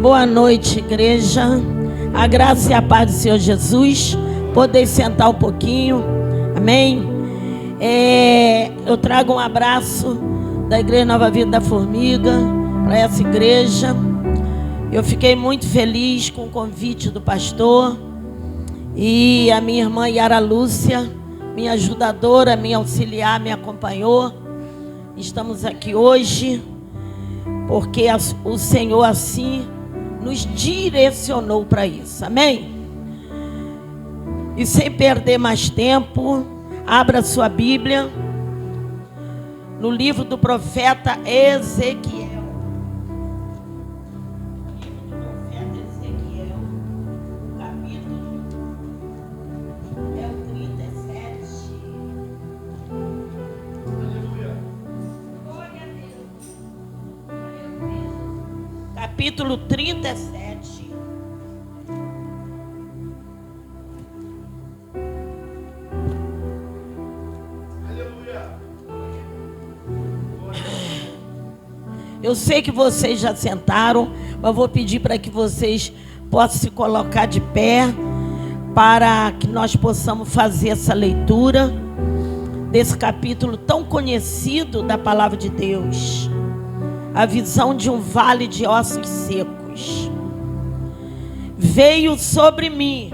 Boa noite, igreja. A graça e a paz do Senhor Jesus. Poder sentar um pouquinho. Amém? Eu trago um abraço da Igreja Nova Vida da Formiga para essa igreja. Eu fiquei muito feliz com o convite do pastor. E a minha irmã Yara Lúcia, minha ajudadora, minha auxiliar, me acompanhou. Estamos aqui hoje porque o Senhor assim nos direcionou para isso. Amém? E sem perder mais tempo, abra sua Bíblia no livro do profeta Ezequiel. Capítulo 37. Aleluia. Eu sei que vocês já sentaram, mas vou pedir para que vocês possam se colocar de pé para que nós possamos fazer essa leitura desse capítulo tão conhecido da palavra de Deus. A visão de um vale de ossos secos. Veio sobre mim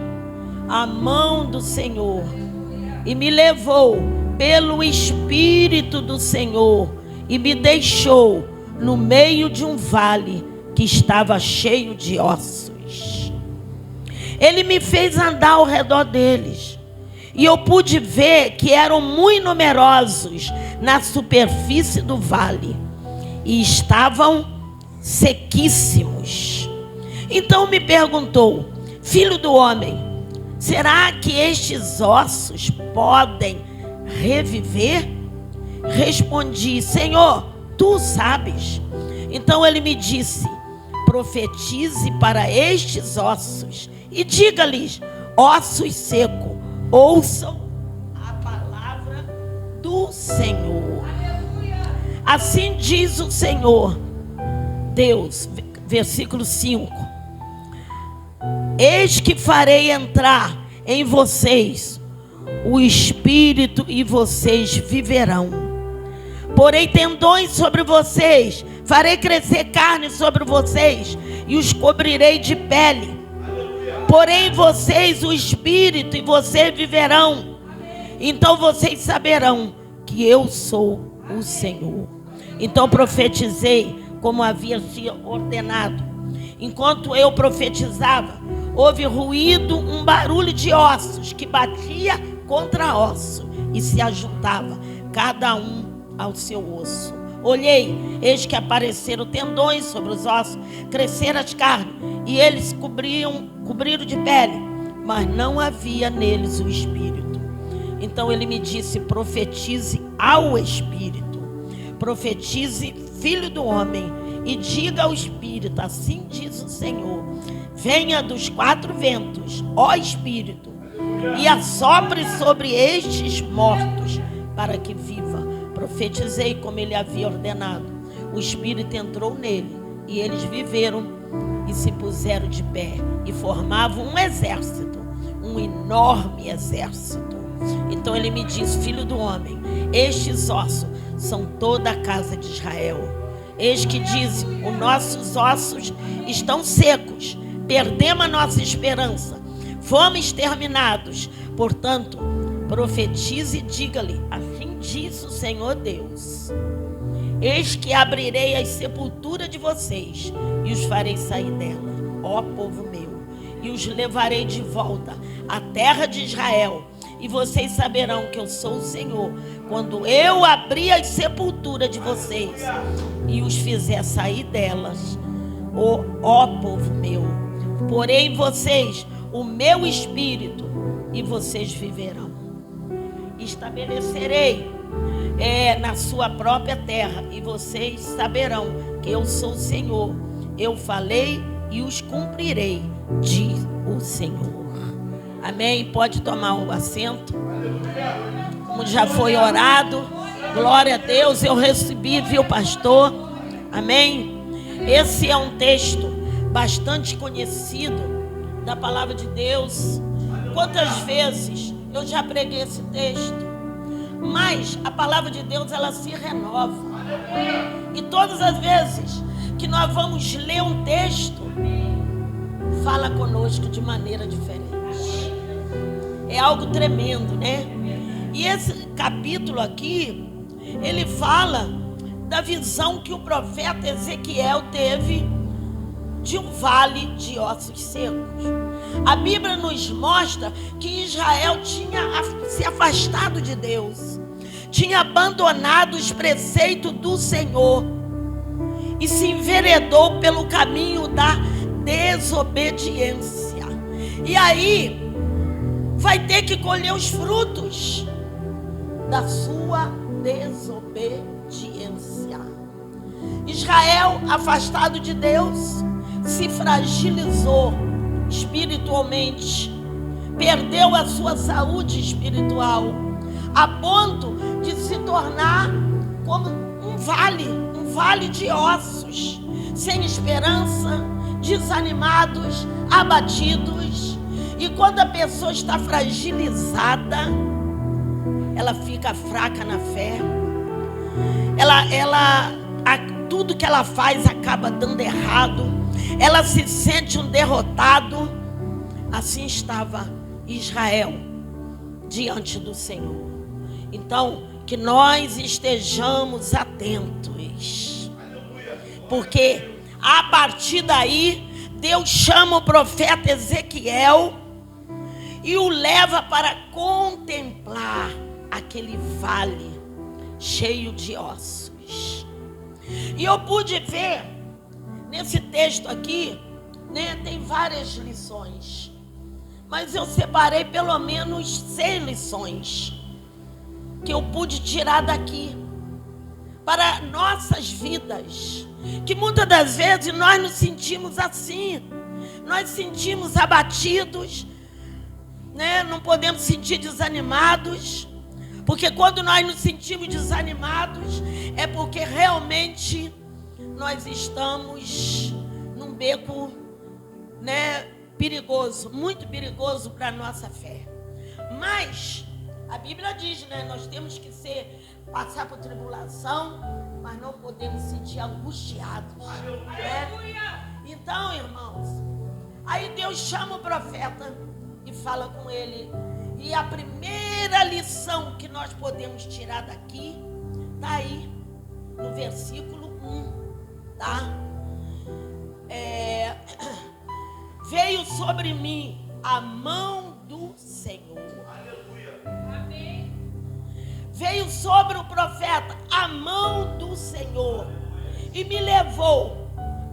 a mão do Senhor e me levou pelo Espírito do Senhor e me deixou no meio de um vale que estava cheio de ossos. Ele me fez andar ao redor deles e eu pude ver que eram muito numerosos na superfície do vale e estavam sequíssimos. Então me perguntou: filho do homem, será que estes ossos podem reviver? Respondi: Senhor, tu sabes. Então ele me disse: profetize para estes ossos e diga-lhes: ossos secos, ouçam a palavra do Senhor. Assim diz o Senhor Deus, versículo 5: eis que farei entrar em vocês o Espírito e vocês viverão. Porei tendões sobre vocês, farei crescer carne sobre vocês e os cobrirei de pele. Porei em vocês o Espírito e vocês viverão. Então vocês saberão que eu sou o Senhor. Então profetizei como havia sido ordenado. Enquanto eu profetizava, houve ruído, um barulho de ossos que batia contra osso e se ajuntava, cada um ao seu osso. Olhei, eis que apareceram tendões sobre os ossos, cresceram as carnes, e eles cobriram de pele, mas não havia neles o Espírito. Então ele me disse: profetize ao Espírito. Profetize, filho do homem, e diga ao Espírito: assim diz o Senhor, venha dos quatro ventos, ó Espírito, e assopre sobre estes mortos, para que viva. Profetizei como ele havia ordenado. O Espírito entrou nele, e eles viveram e se puseram de pé, e formavam um exército, um enorme exército. Então ele me disse: filho do homem, estes ossos são toda a casa de Israel. Eis que diz: os nossos ossos estão secos, perdemos a nossa esperança, fomos exterminados. Portanto, profetize e diga-lhe: assim diz o Senhor Deus, eis que abrirei as sepulturas de vocês e os farei sair dela, ó povo meu, e os levarei de volta à terra de Israel. E vocês saberão que eu sou o Senhor, quando eu abrir as sepulturas de vocês e os fizer sair delas, ó povo meu. Porei em vocês o meu Espírito e vocês viverão. Estabelecerei na sua própria terra e vocês saberão que eu sou o Senhor. Eu falei e os cumprirei, diz o Senhor. Amém? Pode tomar um assento. Como já foi orado, glória a Deus, eu recebi, viu, pastor? Amém? Esse é um texto bastante conhecido da palavra de Deus. Quantas vezes eu já preguei esse texto, mas a palavra de Deus, ela se renova. E todas as vezes que nós vamos ler um texto, fala conosco de maneira diferente. É algo tremendo, né? E esse capítulo aqui, ele fala da visão que o profeta Ezequiel teve de um vale de ossos secos. A Bíblia nos mostra que Israel tinha se afastado de Deus, tinha abandonado os preceitos do Senhor e se enveredou pelo caminho da desobediência. E aí vai ter que colher os frutos da sua desobediência. Israel, afastado de Deus, se fragilizou espiritualmente, perdeu a sua saúde espiritual, a ponto de se tornar como um vale de ossos, sem esperança, desanimados, abatidos. E quando a pessoa está fragilizada, ela fica fraca na fé, tudo que ela faz acaba dando errado, ela se sente um derrotado. Assim estava Israel diante do Senhor. Então, que nós estejamos atentos, porque a partir daí Deus chama o profeta Ezequiel e o leva para contemplar aquele vale cheio de ossos. E eu pude ver nesse texto aqui, né, tem várias lições, mas eu separei pelo menos 6 lições que eu pude tirar daqui para nossas vidas, que muitas das vezes nós nos sentimos assim, nós sentimos abatidos, né? Não podemos sentir desanimados, porque quando nós nos sentimos desanimados é porque realmente nós estamos num beco, né, perigoso, muito perigoso para a nossa fé. Mas a Bíblia diz, né, nós temos que passar por tribulação, mas não podemos sentir angustiados, né? Então, irmãos, aí Deus chama o profeta e fala com ele. E a primeira lição que nós podemos tirar daqui está aí no versículo 1, tá? Veio sobre mim a mão do Senhor. Amém. Veio sobre o profeta a mão do Senhor e me levou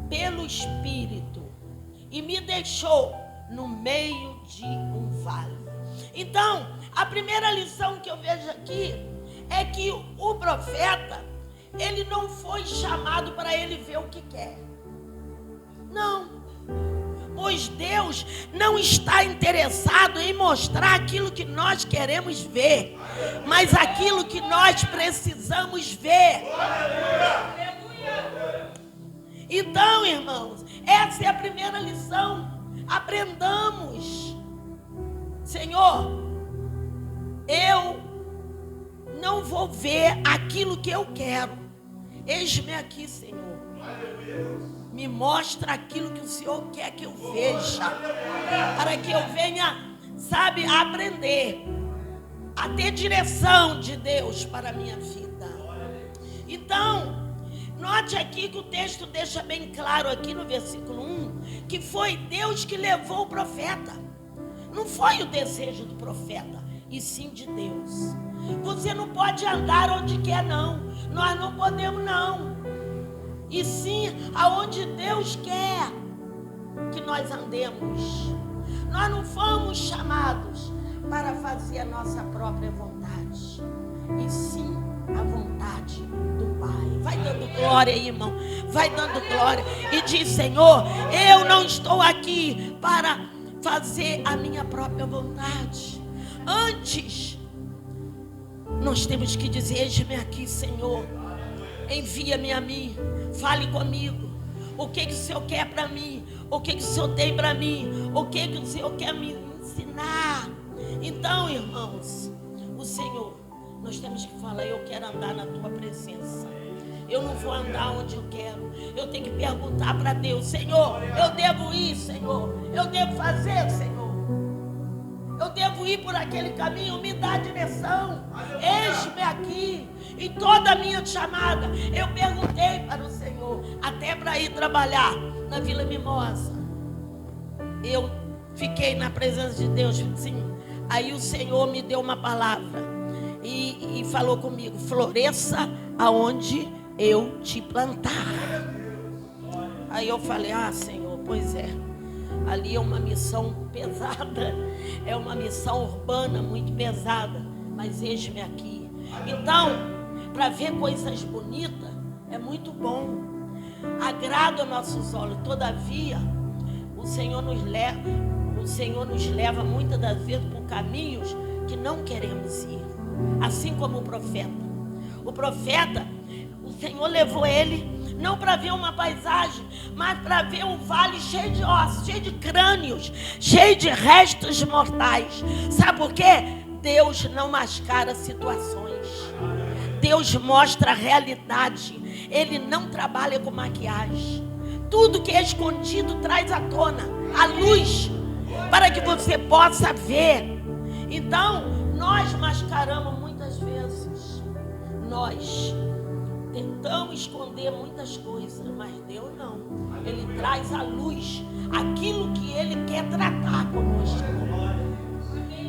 pelo Espírito e me deixou no meio de um vale. Então, a primeira lição que eu vejo aqui é que o profeta, ele não foi chamado para ele ver o que quer. Não. Pois Deus não está interessado em mostrar aquilo que nós queremos ver, mas aquilo que nós precisamos ver. Então, irmãos, essa é a primeira lição. Aprendamos. Senhor, eu não vou ver aquilo que eu quero. Eis-me aqui, Senhor. Me mostra aquilo que o Senhor quer que eu veja, para que eu venha, sabe, a aprender, a ter direção de Deus para a minha vida. Então, note aqui que o texto deixa bem claro aqui no versículo 1, que foi Deus que levou o profeta. Não foi o desejo do profeta, e sim de Deus. Você não pode andar onde quer, não. Nós não podemos, não. E sim aonde Deus quer que nós andemos. Nós não fomos chamados para fazer a nossa própria vontade, e sim a vontade do Pai. Vai dando glória aí, irmão. Vai dando glória. E diz: Senhor, eu não estou aqui para fazer a minha própria vontade. Antes, nós temos que dizer: eis-me aqui, Senhor. Envia-me a mim. Fale comigo. O que o Senhor quer para mim? O que o Senhor tem para mim? O que o Senhor quer me ensinar? Então, irmãos, o Senhor, nós temos que falar: eu quero andar na tua presença. Eu não vou andar onde eu quero. Eu tenho que perguntar para Deus: Senhor, eu devo ir, Senhor. Eu devo fazer, Senhor. Eu devo ir por aquele caminho. Me dá a direção. Eis-me aqui. Em toda a minha chamada, eu perguntei para o Senhor, até para ir trabalhar na Vila Mimosa. Eu fiquei na presença de Deus, sim. Aí o Senhor me deu uma palavra e falou comigo: floresça aonde eu te plantar. Aí eu falei: ah, Senhor, pois é. Ali é uma missão pesada, é uma missão urbana muito pesada, mas eis-me aqui. Então, para ver coisas bonitas é muito bom, agrada aos nossos olhos. Todavia, o Senhor nos leva muitas das vezes por caminhos que não queremos ir, assim como o profeta. O profeta, o Senhor levou ele não para ver uma paisagem, mas para ver um vale cheio de ossos, cheio de crânios, cheio de restos mortais. Sabe por quê? Deus não mascara situações. Deus mostra a realidade. Ele não trabalha com maquiagem. Tudo que é escondido traz à tona a luz, para que você possa ver. Então, nós mascaramos muitas vezes. Nós tentamos esconder muitas coisas, mas Deus não. Ele traz à luz aquilo que Ele quer tratar conosco.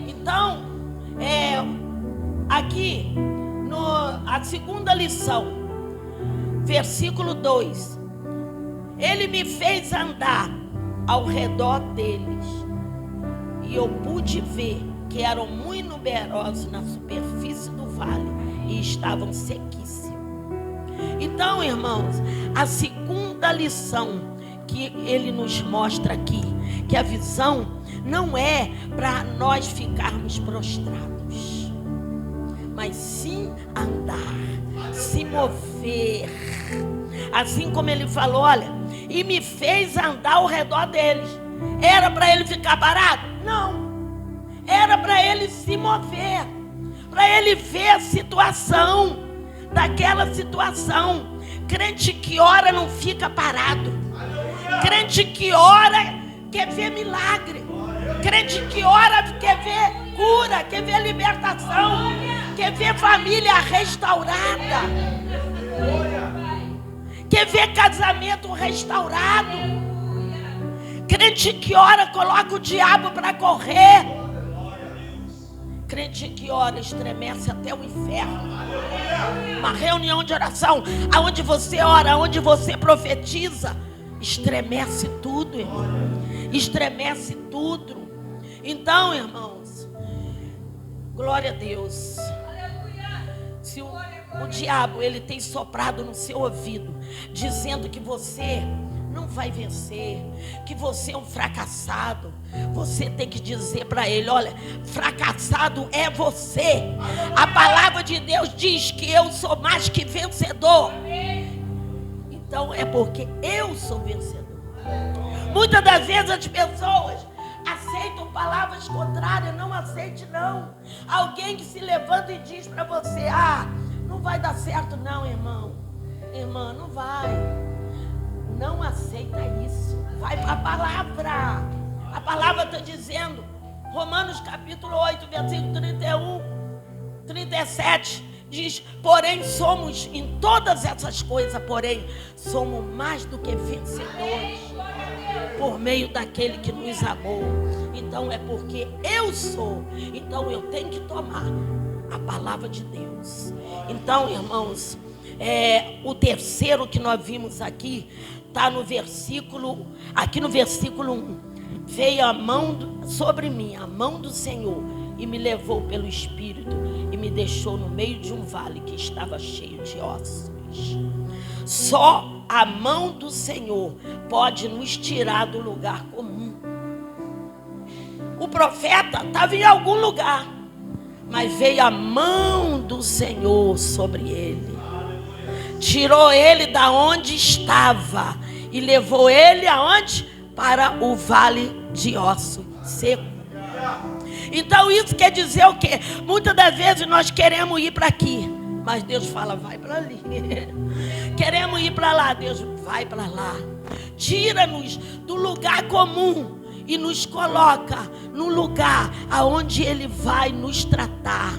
Então, aqui, a segunda lição, versículo 2. Ele me fez andar ao redor deles, e eu pude ver que eram muito numerosos na superfície do vale e estavam sequíssimos. Então, irmãos, a segunda lição que ele nos mostra aqui, que a visão não é para nós ficarmos prostrados, mas sim andar, se mover. Assim como ele falou: olha, e me fez andar ao redor deles. Era para ele ficar parado? Não. Era para ele se mover, para ele ver a situação, daquela situação. Crente que ora não fica parado. Crente que ora quer ver milagre. Crente que ora quer ver cura, quer ver libertação, quer ver família restaurada, quer ver casamento restaurado. Crente que ora coloca o diabo para correr. Crente que ora estremece até o inferno. Uma reunião de oração, aonde você ora, aonde você profetiza, estremece tudo, irmão. Estremece tudo. Então, irmãos, glória a Deus. Se o diabo, ele tem soprado no seu ouvido, dizendo que você não vai vencer, que você é um fracassado, você tem que dizer para ele: olha, fracassado é você. A palavra de Deus diz que eu sou mais que vencedor. Então é porque eu sou vencedor. Muitas das vezes as pessoas aceitam palavras contrárias. Não aceite, não. Alguém que se levanta e diz para você: ah, não vai dar certo não, irmão. Irmã, não vai. Não aceita isso. Vai para a palavra. A palavra está dizendo, Romanos capítulo 8, versículo 31, 37, diz: porém somos em todas essas coisas, porém somos mais do que vencedores por meio daquele que nos amou. Então é porque eu sou, então eu tenho que tomar a palavra de Deus. Então, irmãos, o terceiro que nós vimos aqui está no versículo, aqui no versículo 1. Veio a mão sobre mim, a mão do Senhor, e me levou pelo Espírito e me deixou no meio de um vale que estava cheio de ossos. Só a mão do Senhor pode nos tirar do lugar comum. O profeta estava em algum lugar, mas veio a mão do Senhor sobre ele. Tirou ele da onde estava e levou ele aonde? para o vale de ossos seco. Então isso quer dizer o quê? Muitas das vezes nós queremos ir para aqui, mas Deus fala, vai para ali. Queremos ir para lá, Deus vai para lá. Tira-nos do lugar comum e nos coloca no lugar aonde Ele vai nos tratar.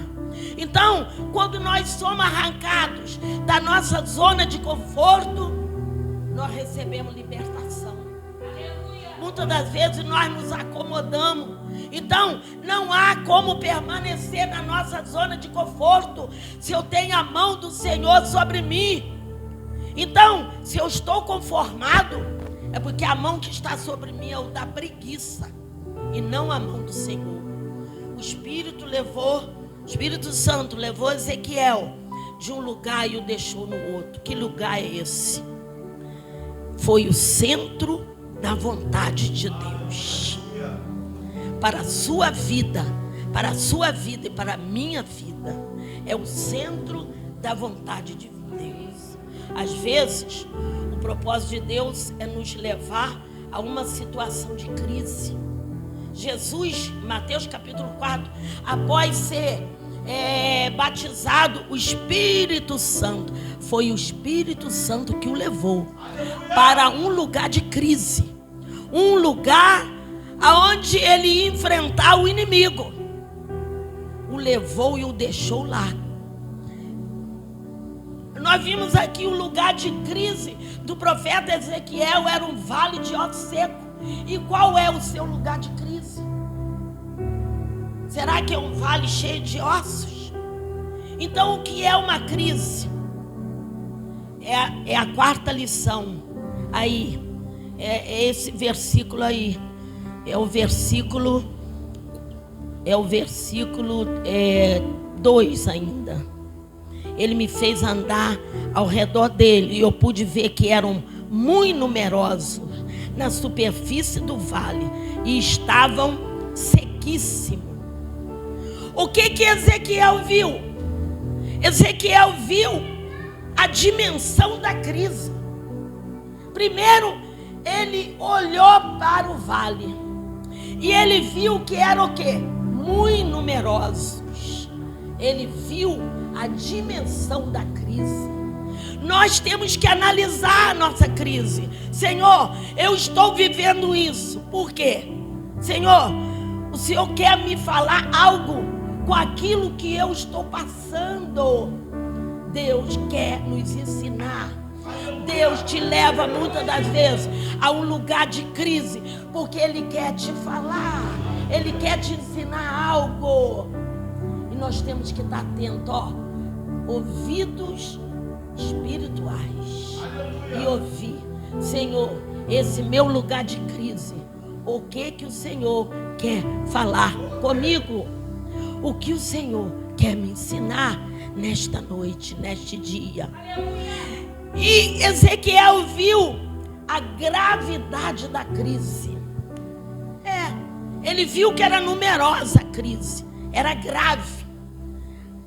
Então, quando nós somos arrancados da nossa zona de conforto, nós recebemos libertação. Muitas das vezes nós nos acomodamos. Então, não há como permanecer na nossa zona de conforto se eu tenho a mão do Senhor sobre mim. Então, se eu estou conformado, é porque a mão que está sobre mim é o da preguiça e não a mão do Senhor. O Espírito Santo levou Ezequiel de um lugar e o deixou no outro. Que lugar é esse? Foi o centro da vontade de Deus para a sua vida, e para a minha vida. É o centro da vontade de Deus. Às vezes, o propósito de Deus é nos levar a uma situação de crise. Jesus, Mateus capítulo 4, após ser batizado, o Espírito Santo, foi o Espírito Santo que o levou para um lugar de crise, um lugar aonde ele ia enfrentar o inimigo. O levou e o deixou lá. Nós vimos aqui o lugar de crise do profeta Ezequiel era um vale de ossos secos. E qual é o seu lugar de crise? Será que é um vale cheio de ossos? Então, o que é uma crise? É a quarta lição. Aí, é esse versículo aí. É o versículo 2 ainda. Ele me fez andar ao redor dele e eu pude ver que eram muito numerosos na superfície do vale e estavam sequíssimos. O que Ezequiel viu? Ezequiel viu a dimensão da crise. Primeiro, ele olhou para o vale e ele viu que era o quê? Muito numerosos. Ele viu a dimensão da crise. Nós temos que analisar a nossa crise. Senhor, eu estou vivendo isso. Por quê? Senhor, o Senhor quer me falar algo com aquilo que eu estou passando. Deus quer nos ensinar. Deus te leva muitas das vezes a um lugar de crise, porque Ele quer te falar, Ele quer te ensinar algo. E nós temos que estar atentos, ouvidos espirituais e ouvir. Senhor, esse meu lugar de crise, o que o Senhor quer falar comigo? O que o Senhor quer me ensinar nesta noite, neste dia? E Ezequiel viu a gravidade da crise. Ele viu que era numerosa a crise, era grave.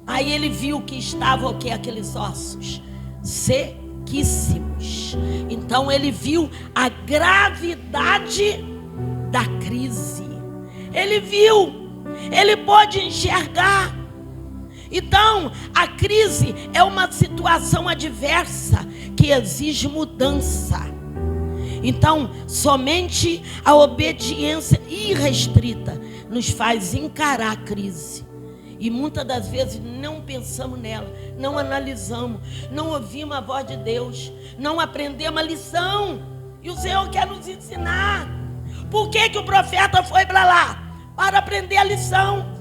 Aí ele viu que estavam o que? Aqueles ossos sequíssimos. Então ele viu a gravidade da crise. Ele viu, ele pôde enxergar. Então, a crise é uma situação adversa que exige mudança. Então, somente a obediência irrestrita nos faz encarar a crise. E muitas das vezes não pensamos nela, não analisamos, não ouvimos a voz de Deus, não aprendemos a lição. E o Senhor quer nos ensinar. Por que o profeta foi para lá? Para aprender a lição,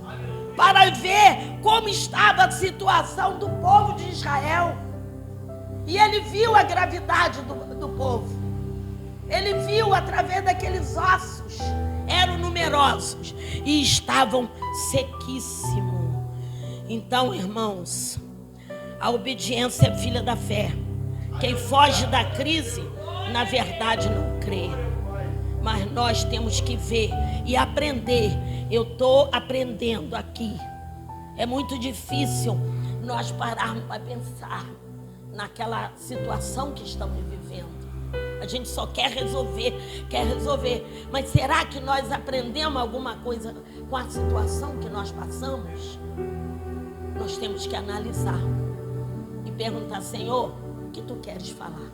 para ver como estava a situação do povo de Israel. E ele viu a gravidade do povo. Ele viu através daqueles ossos, eram numerosos e estavam sequíssimos. Então, irmãos, a obediência é filha da fé. Quem foge da crise, na verdade não crê. Mas nós temos que ver e aprender. Eu estou aprendendo aqui. É muito difícil nós pararmos para pensar naquela situação que estamos vivendo. A gente só quer resolver. Mas será que nós aprendemos alguma coisa com a situação que nós passamos? Nós temos que analisar e perguntar: Senhor, o que tu queres falar?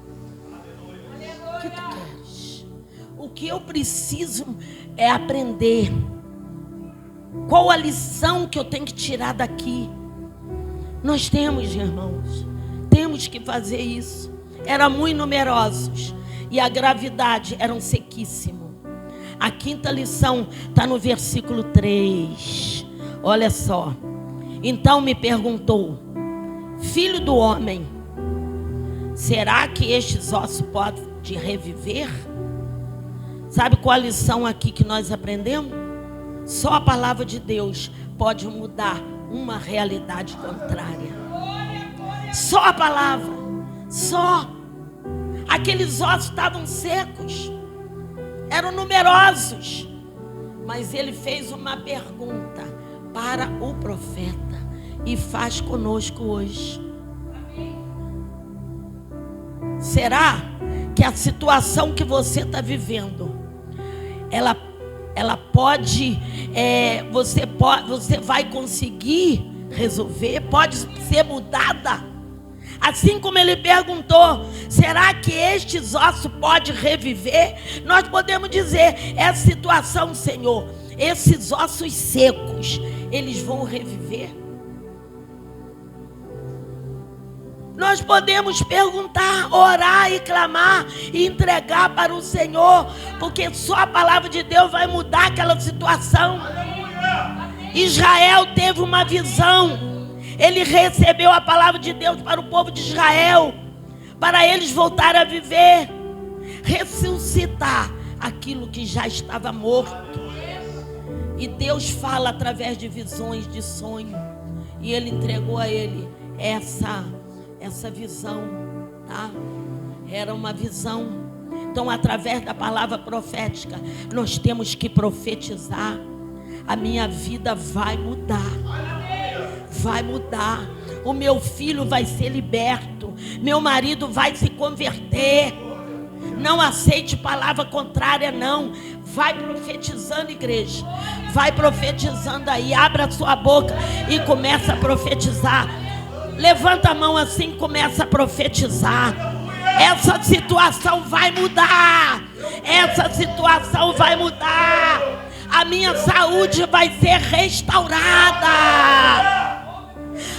O que tu queres? O que eu preciso é aprender. Qual a lição que eu tenho que tirar daqui? Nós temos, irmãos, temos que fazer isso. Eram muito numerosos e a gravidade era um sequíssimo. A quinta lição está no versículo 3. Olha só. Então me perguntou: filho do homem, será que estes ossos podem reviver? Sabe qual a lição aqui que nós aprendemos? Só a palavra de Deus pode mudar uma realidade contrária. Só a palavra. Só. Aqueles ossos estavam secos, eram numerosos, mas ele fez uma pergunta para o profeta e faz conosco hoje. Será que a situação que você está vivendo, ela pode, você vai conseguir resolver? Pode ser mudada? Assim como ele perguntou: será que estes ossos podem reviver? Nós podemos dizer: essa situação, Senhor, esses ossos secos, eles vão reviver? Nós podemos perguntar, orar e clamar e entregar para o Senhor, porque só a palavra de Deus vai mudar aquela situação. Israel teve uma visão. Ele recebeu a palavra de Deus para o povo de Israel, para eles voltarem a viver, ressuscitar aquilo que já estava morto. E Deus fala através de visões, de sonho, e Ele entregou a ele essa visão, tá? Era uma visão. Então, através da palavra profética, nós temos que profetizar. A minha vida vai mudar. Vai mudar. O meu filho vai ser liberto. Meu marido vai se converter. Não aceite palavra contrária, não. Vai profetizando, igreja. Vai profetizando aí. Abra a sua boca e começa a profetizar. Levanta a mão assim e começa a profetizar. Essa situação vai mudar. Essa situação vai mudar. A minha saúde vai ser restaurada.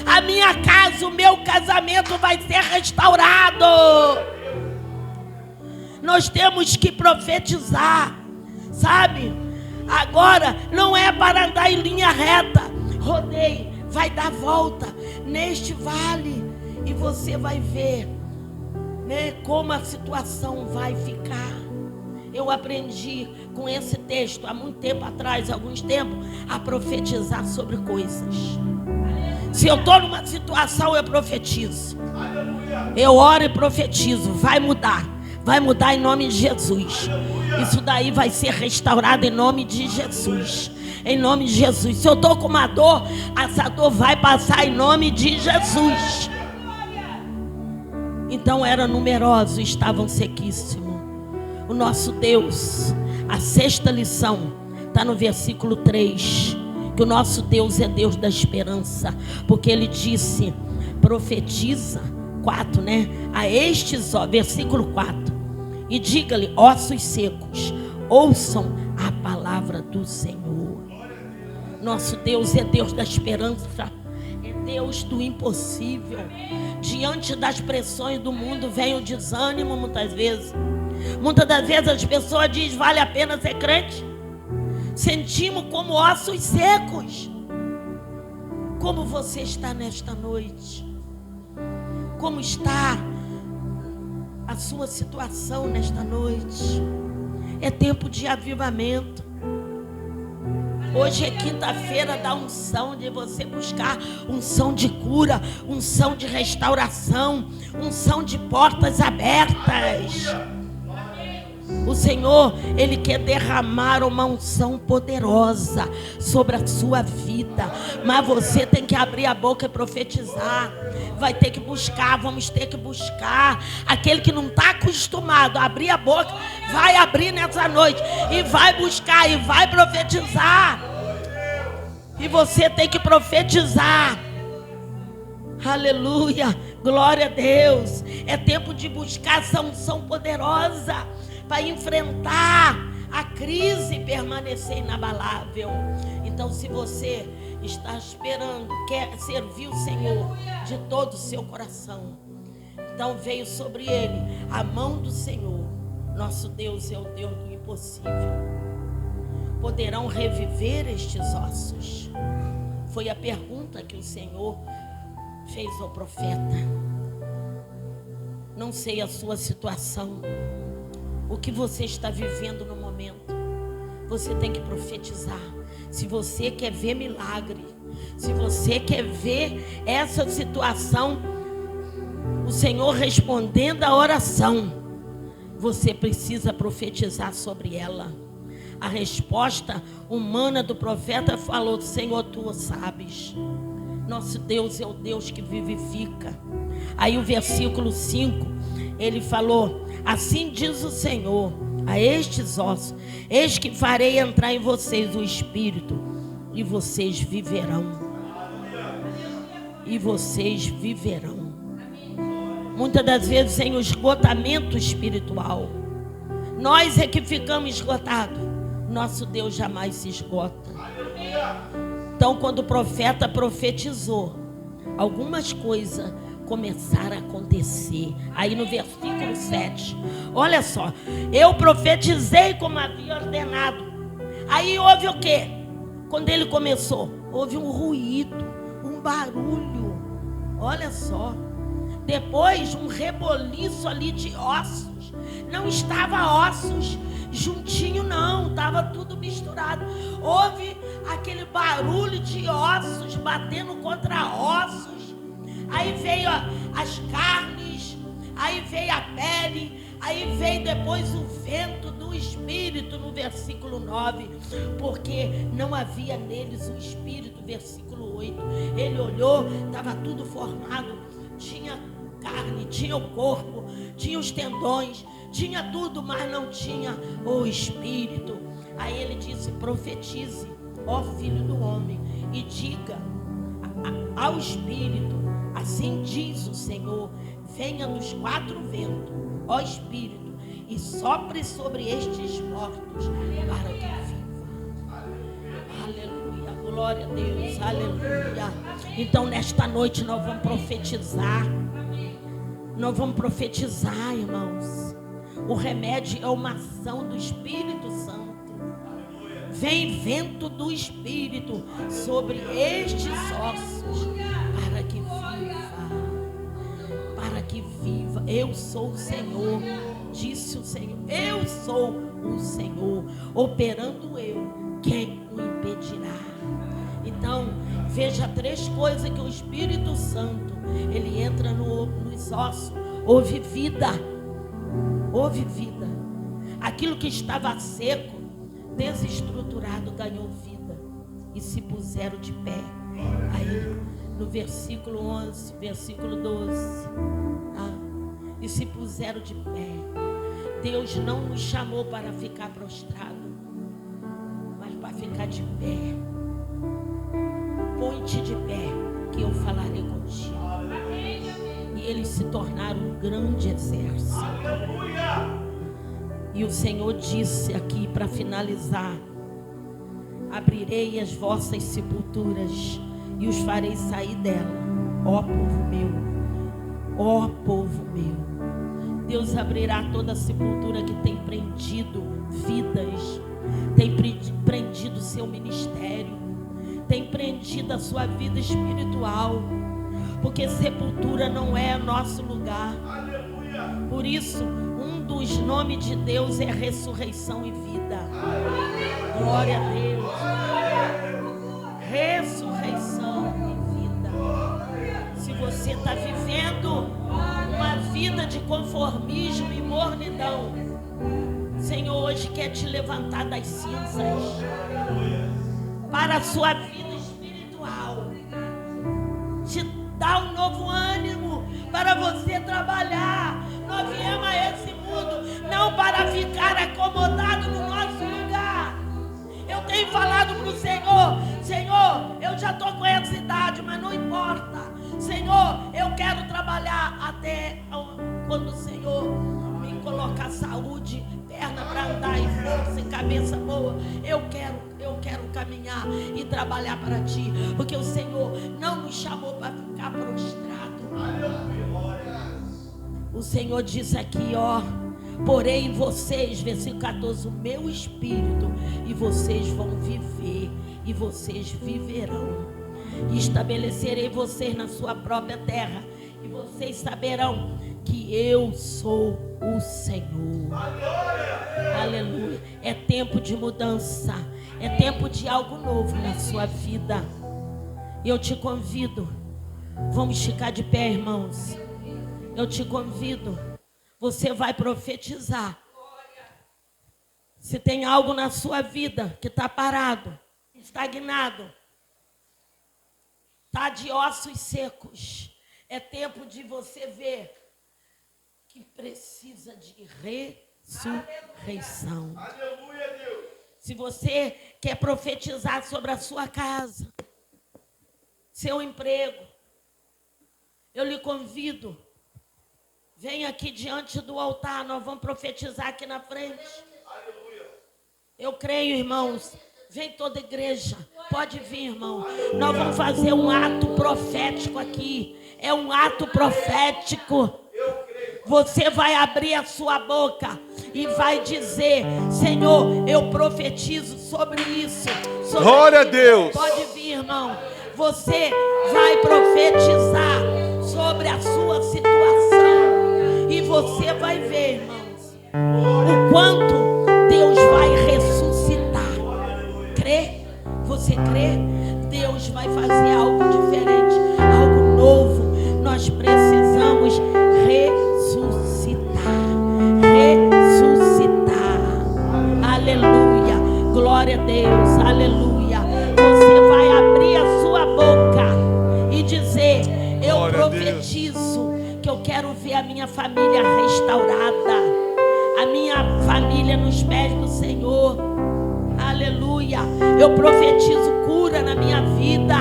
A minha casa, o meu casamento vai ser restaurado. Nós temos que profetizar, sabe? Agora não é para andar em linha reta. Rodeie, vai dar volta neste vale e você vai ver, né, como a situação vai ficar. Eu aprendi com esse texto há muito tempo atrás, alguns tempos, a profetizar sobre coisas. Se eu estou numa situação, eu profetizo. Eu oro e profetizo. Vai mudar. Vai mudar em nome de Jesus. Isso daí vai ser restaurado em nome de Jesus. Em nome de Jesus. Se eu estou com uma dor, essa dor vai passar em nome de Jesus. Então eram numerosos, estavam sequíssimos. O nosso Deus, a sexta lição, está no versículo 3. Que o nosso Deus é Deus da esperança, porque Ele disse, profetiza, 4, né? A estes, versículo 4, e diga-lhe, ossos secos, ouçam a palavra do Senhor. Nosso Deus é Deus da esperança, é Deus do impossível. Diante das pressões do mundo vem o desânimo muitas vezes. Muitas das vezes as pessoas dizem, vale a pena ser crente? Sentimos como ossos secos. Como você está nesta noite? Como está a sua situação nesta noite? É tempo de avivamento. Hoje é quinta-feira da unção, de você buscar unção de cura, unção de restauração, unção de portas abertas. O Senhor, Ele quer derramar uma unção poderosa sobre a sua vida. Mas você tem que abrir a boca e profetizar. Vai ter que buscar, vamos ter que buscar. Aquele que não está acostumado a abrir a boca, vai abrir nessa noite. E vai buscar, e vai profetizar. E você tem que profetizar. Aleluia, glória a Deus. É tempo de buscar essa unção poderosa para enfrentar a crise e permanecer inabalável. Então, se você está esperando, quer servir o Senhor de todo o seu coração, então veio sobre ele a mão do Senhor. Nosso Deus é o Deus do impossível. Poderão reviver estes ossos? Foi a pergunta que o Senhor fez ao profeta. Não sei a sua situação, o que você está vivendo no momento. Você tem que profetizar. Se você quer ver milagre, se você quer ver essa situação, o Senhor respondendo a oração, você precisa profetizar sobre ela. A resposta humana do profeta falou: Senhor, tu o sabes. Nosso Deus é o Deus que vivifica. Aí o versículo 5, ele falou: assim diz o Senhor a estes ossos: eis que farei entrar em vocês o Espírito, e vocês viverão. E vocês viverão. Muitas das vezes sem o esgotamento espiritual, nós é que ficamos esgotados. Nosso Deus jamais se esgota. Então, quando o profeta profetizou, algumas coisas começaram a acontecer. Aí no versículo 7, olha só: eu profetizei como havia ordenado. Aí houve o quê? Quando ele começou, houve um ruído, um barulho. Olha só. Depois um reboliço ali de ossos. Não estava ossos juntinho, não, estava tudo misturado. Houve aquele barulho de ossos batendo contra ossos. Aí veio as carnes, aí veio a pele, aí veio depois o vento do Espírito, no versículo 9, porque não havia neles o Espírito. Versículo 8, ele olhou, estava tudo formado, tinha carne, tinha o corpo, tinha os tendões, tinha tudo, mas não tinha o Espírito. Aí ele disse: profetize, ó filho do homem, e diga ao Espírito: assim diz o Senhor, venha dos 4 ventos, ó Espírito, e sopre sobre estes mortos para que viva. Aleluia, glória a Deus, aleluia. Então nesta noite nós vamos profetizar. Nós vamos profetizar, irmãos. O remédio é uma ação do Espírito Santo. Vem vento do Espírito sobre estes ossos para que viva. Para que viva. Eu sou o Senhor, disse o Senhor. Eu sou o Senhor. Operando eu, quem o impedirá? Então, veja 3 coisas que o Espírito Santo, ele entra nos ossos. Houve vida. Houve vida. Aquilo que estava seco, desestruturado, ganhou vida e se puseram de pé. Aí no versículo 11, versículo 12, e se puseram de pé. Deus não nos chamou para ficar prostrado, mas para ficar de pé. Põe-te de pé, que eu falarei contigo. E eles se tornaram um grande exército. E o Senhor disse aqui para finalizar: abrirei as vossas sepulturas e os farei sair dela, ó povo meu, ó povo meu. Deus abrirá toda a sepultura que tem prendido vidas, tem prendido o seu ministério, tem prendido a sua vida espiritual, porque sepultura não é nosso lugar. Por isso, um dos nomes de Deus é ressurreição e vida. Glória a Deus. Ressurreição e vida. Se você está vivendo uma vida de conformismo e mornidão, quer te levantar das cinzas para a sua vida espiritual, te dar um novo ânimo para você trabalhar. Nós viemos a esse mundo não para ficar acomodado no nosso lugar. Eu tenho falado para o Senhor: Senhor, eu já estou com essa idade, mas não importa. Senhor, eu quero trabalhar até quando o Senhor me colocar saúde, perna para andar e força e cabeça boa. Eu quero caminhar e trabalhar para Ti, porque o Senhor não nos chamou para ficar prostrado. O Senhor disse aqui, ó: porém em vocês, versículo 14, o meu espírito, e vocês vão viver, e vocês viverão. E estabelecerei vocês na sua própria terra, e vocês saberão que eu sou o Senhor. Aleluia. É tempo de mudança, é tempo de algo novo na sua vida. Eu te convido, vamos ficar de pé, irmãos. Eu te convido, você vai profetizar. Se tem algo na sua vida que está parado, estagnado, está de ossos secos, é tempo de você ver que precisa de ressurreição. Aleluia, Deus. Se você quer profetizar sobre a sua casa, seu emprego, eu lhe convido, venha aqui diante do altar, nós vamos profetizar aqui na frente. Aleluia. Eu creio, irmãos. Vem toda a igreja, pode vir, irmão. Nós vamos fazer um ato profético aqui. É um ato profético. Você vai abrir a sua boca e vai dizer: Senhor, eu profetizo sobre isso. Glória a Deus. Pode vir, irmão. Você vai profetizar sobre a sua situação. E você vai ver, irmãos, o quanto Deus vai ressuscitar. Crê? Você crê? Deus vai fazer algo diferente, algo novo. Nós precisamos ressuscitar. Aleluia. Glória a Deus. Aleluia. Você vai abrir a sua boca e dizer: eu profetizo que eu quero ver a minha família restaurada, a minha família nos pés do Senhor. Aleluia. Eu profetizo cura na minha vida.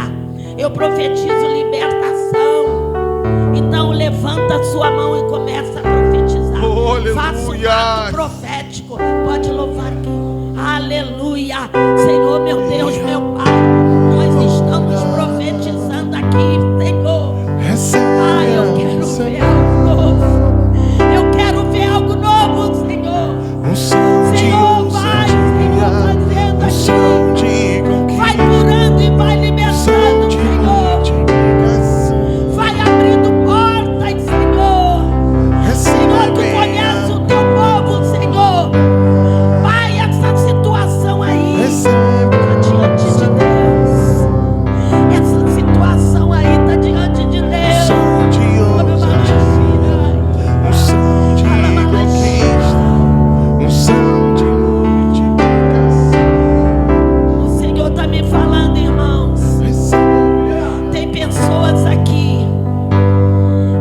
Eu profetizo libertação. Então levanta a sua mão e começa a profetizar. Faça um ato profético. Pode louvar aqui. Aleluia. Senhor, meu Deus, meu Pai, nós estamos profetizando aqui, Senhor. Ai, eu quero ver algo novo. Eu quero ver algo novo, Senhor. Senhor, vai, Senhor, fazendo aqui. Vai curando e vai libertando, Senhor. Vai abrindo portas, Senhor. Senhor, tu conheces o teu povo, Senhor. Pai, essa situação aí está diante de Deus. Essa situação aí está diante de Deus. O Senhor está me falando, irmãos. Tem pessoas aqui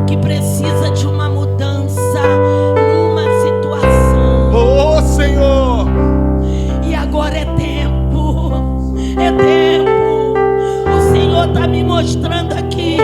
que precisam de uma mudança numa situação. Oh, Senhor. E agora é tempo. É tempo. O Senhor está me mostrando aqui